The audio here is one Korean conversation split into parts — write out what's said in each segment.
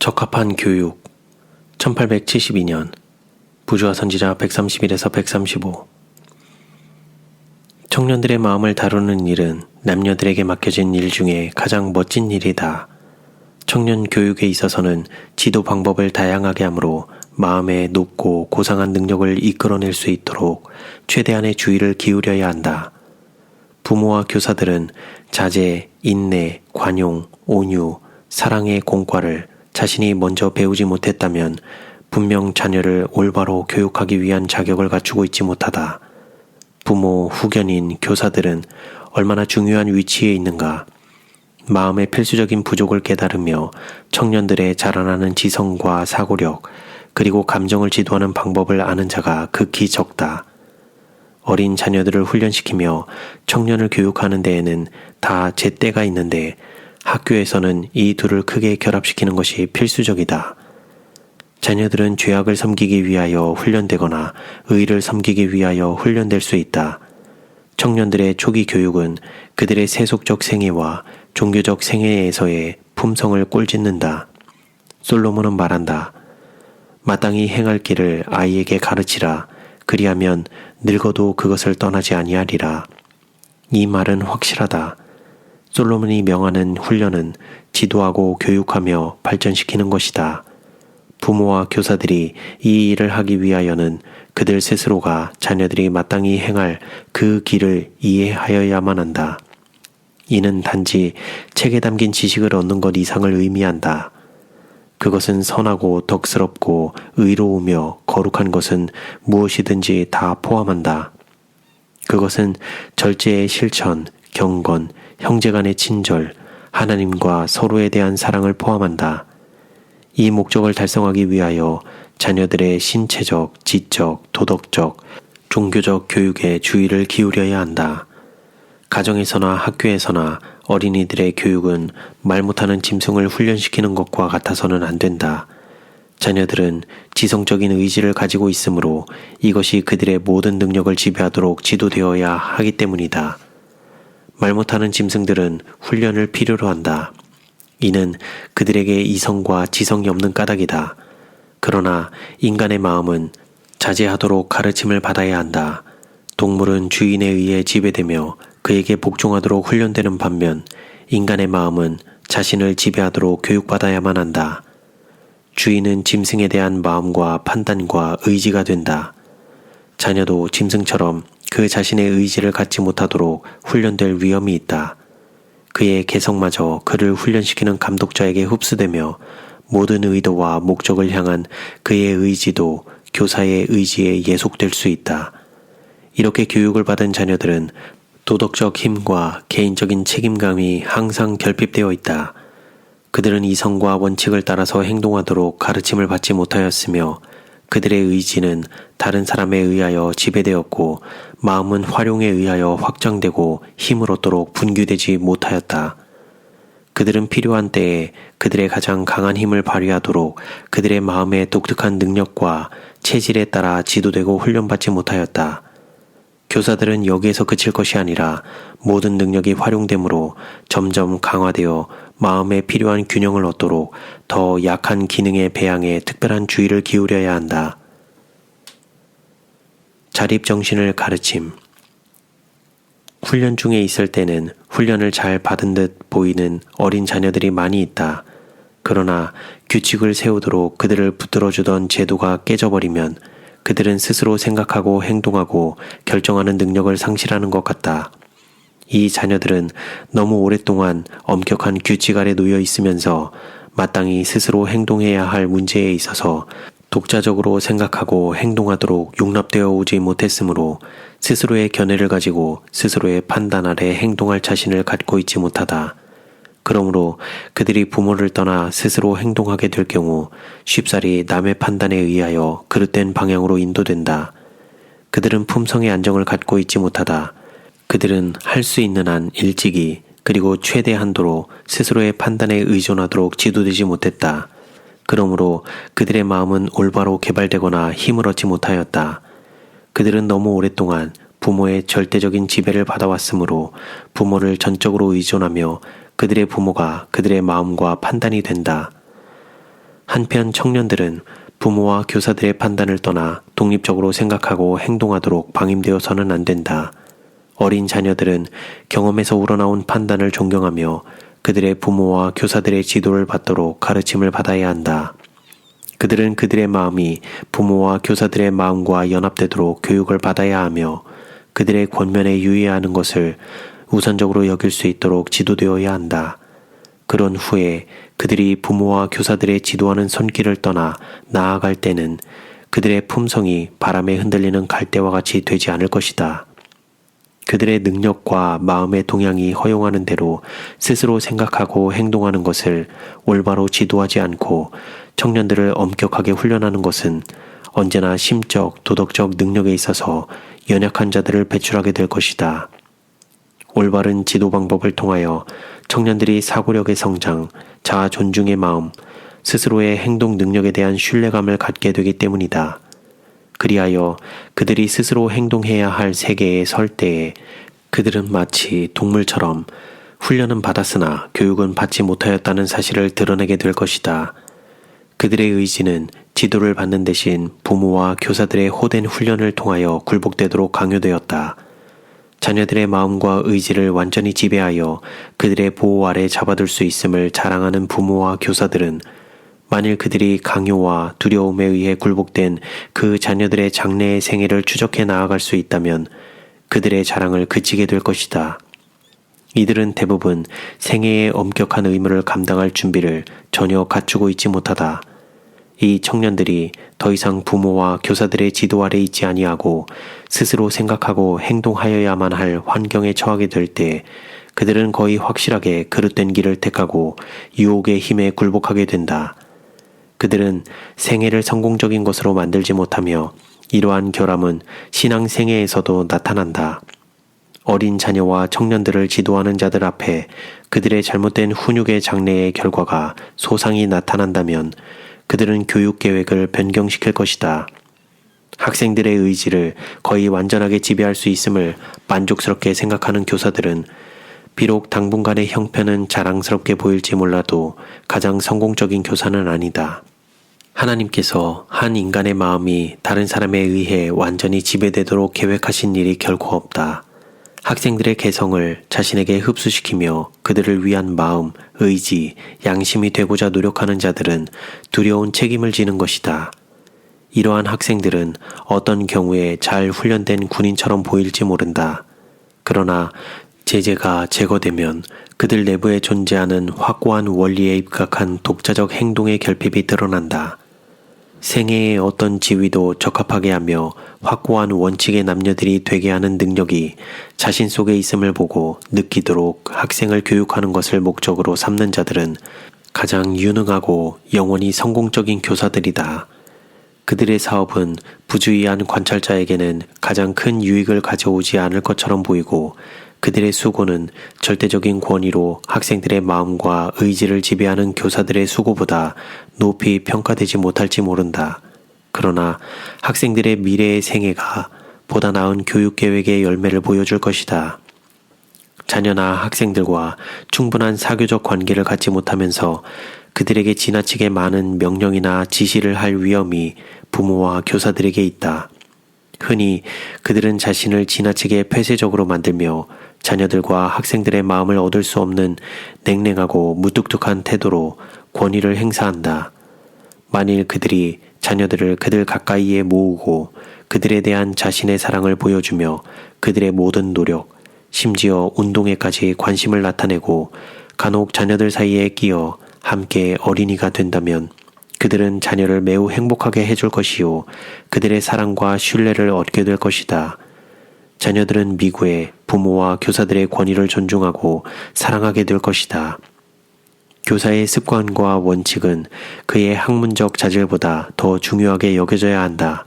적합한 교육 1872년 부주와 선지자 131에서 135 청년들의 마음을 다루는 일은 남녀들에게 맡겨진 일 중에 가장 멋진 일이다. 청년 교육에 있어서는 지도 방법을 다양하게 하므로 마음의 높고 고상한 능력을 이끌어낼 수 있도록 최대한의 주의를 기울여야 한다. 부모와 교사들은 자제, 인내, 관용, 온유, 사랑의 공과를 자신이 먼저 배우지 못했다면 분명 자녀를 올바로 교육하기 위한 자격을 갖추고 있지 못하다. 부모, 후견인, 교사들은 얼마나 중요한 위치에 있는가. 마음의 필수적인 부족을 깨달으며 청년들의 자라나는 지성과 사고력, 그리고 감정을 지도하는 방법을 아는 자가 극히 적다. 어린 자녀들을 훈련시키며 청년을 교육하는 데에는 다 제때가 있는데 학교에서는 이 둘을 크게 결합시키는 것이 필수적이다. 자녀들은 죄악을 섬기기 위하여 훈련되거나 의를 섬기기 위하여 훈련될 수 있다. 청년들의 초기 교육은 그들의 세속적 생애와 종교적 생애에서의 품성을 꼴짓는다. 솔로몬은 말한다. 마땅히 행할 길을 아이에게 가르치라. 그리하면 늙어도 그것을 떠나지 아니하리라. 이 말은 확실하다. 솔로몬이 명하는 훈련은 지도하고 교육하며 발전시키는 것이다. 부모와 교사들이 이 일을 하기 위하여는 그들 스스로가 자녀들이 마땅히 행할 그 길을 이해하여야만 한다. 이는 단지 책에 담긴 지식을 얻는 것 이상을 의미한다. 그것은 선하고 덕스럽고 의로우며 거룩한 것은 무엇이든지 다 포함한다. 그것은 절제의 실천, 경건, 형제간의 친절, 하나님과 서로에 대한 사랑을 포함한다. 이 목적을 달성하기 위하여 자녀들의 신체적, 지적, 도덕적, 종교적 교육에 주의를 기울여야 한다. 가정에서나 학교에서나 어린이들의 교육은 말 못하는 짐승을 훈련시키는 것과 같아서는 안 된다. 자녀들은 지성적인 의지를 가지고 있으므로 이것이 그들의 모든 능력을 지배하도록 지도되어야 하기 때문이다. 말 못하는 짐승들은 훈련을 필요로 한다. 이는 그들에게 이성과 지성이 없는 까닭이다. 그러나 인간의 마음은 자제하도록 가르침을 받아야 한다. 동물은 주인에 의해 지배되며 그에게 복종하도록 훈련되는 반면 인간의 마음은 자신을 지배하도록 교육받아야만 한다. 주인은 짐승에 대한 마음과 판단과 의지가 된다. 자녀도 짐승처럼 그 자신의 의지를 갖지 못하도록 훈련될 위험이 있다. 그의 개성마저 그를 훈련시키는 감독자에게 흡수되며 모든 의도와 목적을 향한 그의 의지도 교사의 의지에 예속될 수 있다. 이렇게 교육을 받은 자녀들은 도덕적 힘과 개인적인 책임감이 항상 결핍되어 있다. 그들은 이성과 원칙을 따라서 행동하도록 가르침을 받지 못하였으며 그들의 의지는 다른 사람에 의하여 지배되었고 마음은 활용에 의하여 확장되고 힘을 얻도록 분규되지 못하였다. 그들은 필요한 때에 그들의 가장 강한 힘을 발휘하도록 그들의 마음의 독특한 능력과 체질에 따라 지도되고 훈련받지 못하였다. 교사들은 여기에서 그칠 것이 아니라 모든 능력이 활용되므로 점점 강화되어 마음에 필요한 균형을 얻도록 더 약한 기능의 배양에 특별한 주의를 기울여야 한다. 자립정신을 가르침. 훈련 중에 있을 때는 훈련을 잘 받은 듯 보이는 어린 자녀들이 많이 있다. 그러나 규칙을 세우도록 그들을 붙들어주던 제도가 깨져버리면 그들은 스스로 생각하고 행동하고 결정하는 능력을 상실하는 것 같다. 이 자녀들은 너무 오랫동안 엄격한 규칙 아래 놓여 있으면서 마땅히 스스로 행동해야 할 문제에 있어서 독자적으로 생각하고 행동하도록 용납되어 오지 못했으므로 스스로의 견해를 가지고 스스로의 판단 아래 행동할 자신을 갖고 있지 못하다. 그러므로 그들이 부모를 떠나 스스로 행동하게 될 경우 쉽사리 남의 판단에 의하여 그릇된 방향으로 인도된다. 그들은 품성의 안정을 갖고 있지 못하다. 그들은 할 수 있는 한 일찍이 그리고 최대 한도로 스스로의 판단에 의존하도록 지도되지 못했다. 그러므로 그들의 마음은 올바로 개발되거나 힘을 얻지 못하였다. 그들은 너무 오랫동안 부모의 절대적인 지배를 받아왔으므로 부모를 전적으로 의존하며 그들의 부모가 그들의 마음과 판단이 된다. 한편 청년들은 부모와 교사들의 판단을 떠나 독립적으로 생각하고 행동하도록 방임되어서는 안 된다. 어린 자녀들은 경험에서 우러나온 판단을 존경하며 그들의 부모와 교사들의 지도를 받도록 가르침을 받아야 한다. 그들은 그들의 마음이 부모와 교사들의 마음과 연합되도록 교육을 받아야 하며 그들의 권면에 유의해야 하는 것을 우선적으로 여길 수 있도록 지도되어야 한다. 그런 후에 그들이 부모와 교사들의 지도하는 손길을 떠나 나아갈 때는 그들의 품성이 바람에 흔들리는 갈대와 같이 되지 않을 것이다. 그들의 능력과 마음의 동향이 허용하는 대로 스스로 생각하고 행동하는 것을 올바로 지도하지 않고 청년들을 엄격하게 훈련하는 것은 언제나 심적, 도덕적 능력에 있어서 연약한 자들을 배출하게 될 것이다. 올바른 지도 방법을 통하여 청년들이 사고력의 성장, 자아 존중의 마음, 스스로의 행동 능력에 대한 신뢰감을 갖게 되기 때문이다. 그리하여 그들이 스스로 행동해야 할 세계에 설 때에 그들은 마치 동물처럼 훈련은 받았으나 교육은 받지 못하였다는 사실을 드러내게 될 것이다. 그들의 의지는 지도를 받는 대신 부모와 교사들의 호된 훈련을 통하여 굴복되도록 강요되었다. 자녀들의 마음과 의지를 완전히 지배하여 그들의 보호 아래 잡아둘 수 있음을 자랑하는 부모와 교사들은 만일 그들이 강요와 두려움에 의해 굴복된 그 자녀들의 장래의 생애를 추적해 나아갈 수 있다면 그들의 자랑을 그치게 될 것이다. 이들은 대부분 생애의 엄격한 의무를 감당할 준비를 전혀 갖추고 있지 못하다. 이 청년들이 더 이상 부모와 교사들의 지도 아래 있지 아니하고 스스로 생각하고 행동하여야만 할 환경에 처하게 될 때 그들은 거의 확실하게 그릇된 길을 택하고 유혹의 힘에 굴복하게 된다. 그들은 생애를 성공적인 것으로 만들지 못하며 이러한 결함은 신앙 생애에서도 나타난다. 어린 자녀와 청년들을 지도하는 자들 앞에 그들의 잘못된 훈육의 장래의 결과가 소상히 나타난다면 그들은 교육 계획을 변경시킬 것이다. 학생들의 의지를 거의 완전하게 지배할 수 있음을 만족스럽게 생각하는 교사들은 비록 당분간의 형편은 자랑스럽게 보일지 몰라도 가장 성공적인 교사는 아니다. 하나님께서 한 인간의 마음이 다른 사람에 의해 완전히 지배되도록 계획하신 일이 결코 없다. 학생들의 개성을 자신에게 흡수시키며 그들을 위한 마음, 의지, 양심이 되고자 노력하는 자들은 두려운 책임을 지는 것이다. 이러한 학생들은 어떤 경우에 잘 훈련된 군인처럼 보일지 모른다. 그러나 제재가 제거되면 그들 내부에 존재하는 확고한 원리에 입각한 독자적 행동의 결핍이 드러난다. 생애의 어떤 지위도 적합하게 하며 확고한 원칙의 남녀들이 되게 하는 능력이 자신 속에 있음을 보고 느끼도록 학생을 교육하는 것을 목적으로 삼는 자들은 가장 유능하고 영원히 성공적인 교사들이다. 그들의 사업은 부주의한 관찰자에게는 가장 큰 유익을 가져오지 않을 것처럼 보이고 그들의 수고는 절대적인 권위로 학생들의 마음과 의지를 지배하는 교사들의 수고보다 높이 평가되지 못할지 모른다. 그러나 학생들의 미래의 생애가 보다 나은 교육계획의 열매를 보여줄 것이다. 자녀나 학생들과 충분한 사교적 관계를 갖지 못하면서 그들에게 지나치게 많은 명령이나 지시를 할 위험이 부모와 교사들에게 있다. 흔히 그들은 자신을 지나치게 폐쇄적으로 만들며 자녀들과 학생들의 마음을 얻을 수 없는 냉랭하고 무뚝뚝한 태도로 권위를 행사한다. 만일 그들이 자녀들을 그들 가까이에 모으고 그들에 대한 자신의 사랑을 보여주며 그들의 모든 노력, 심지어 운동에까지 관심을 나타내고 간혹 자녀들 사이에 끼어 함께 어린이가 된다면 그들은 자녀를 매우 행복하게 해줄 것이요 그들의 사랑과 신뢰를 얻게 될 것이다. 자녀들은 미구에 부모와 교사들의 권위를 존중하고 사랑하게 될 것이다. 교사의 습관과 원칙은 그의 학문적 자질보다 더 중요하게 여겨져야 한다.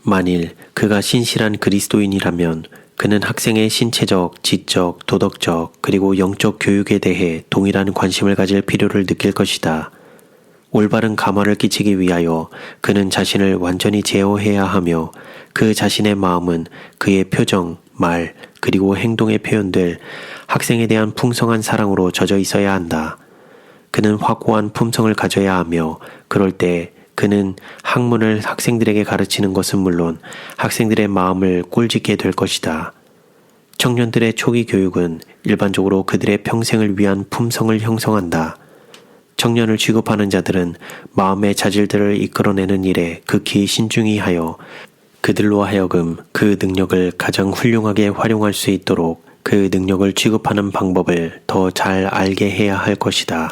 만일 그가 신실한 그리스도인이라면 그는 학생의 신체적, 지적, 도덕적, 그리고 영적 교육에 대해 동일한 관심을 가질 필요를 느낄 것이다. 올바른 감화를 끼치기 위하여 그는 자신을 완전히 제어해야 하며 그 자신의 마음은 그의 표정, 말, 그리고 행동에 표현될 학생에 대한 풍성한 사랑으로 젖어 있어야 한다. 그는 확고한 품성을 가져야 하며 그럴 때 그는 학문을 학생들에게 가르치는 것은 물론 학생들의 마음을 꼴짓게 될 것이다. 청년들의 초기 교육은 일반적으로 그들의 평생을 위한 품성을 형성한다. 청년을 취급하는 자들은 마음의 자질들을 이끌어내는 일에 극히 신중히 하여 그들로 하여금 그 능력을 가장 훌륭하게 활용할 수 있도록 그 능력을 취급하는 방법을 더 잘 알게 해야 할 것이다.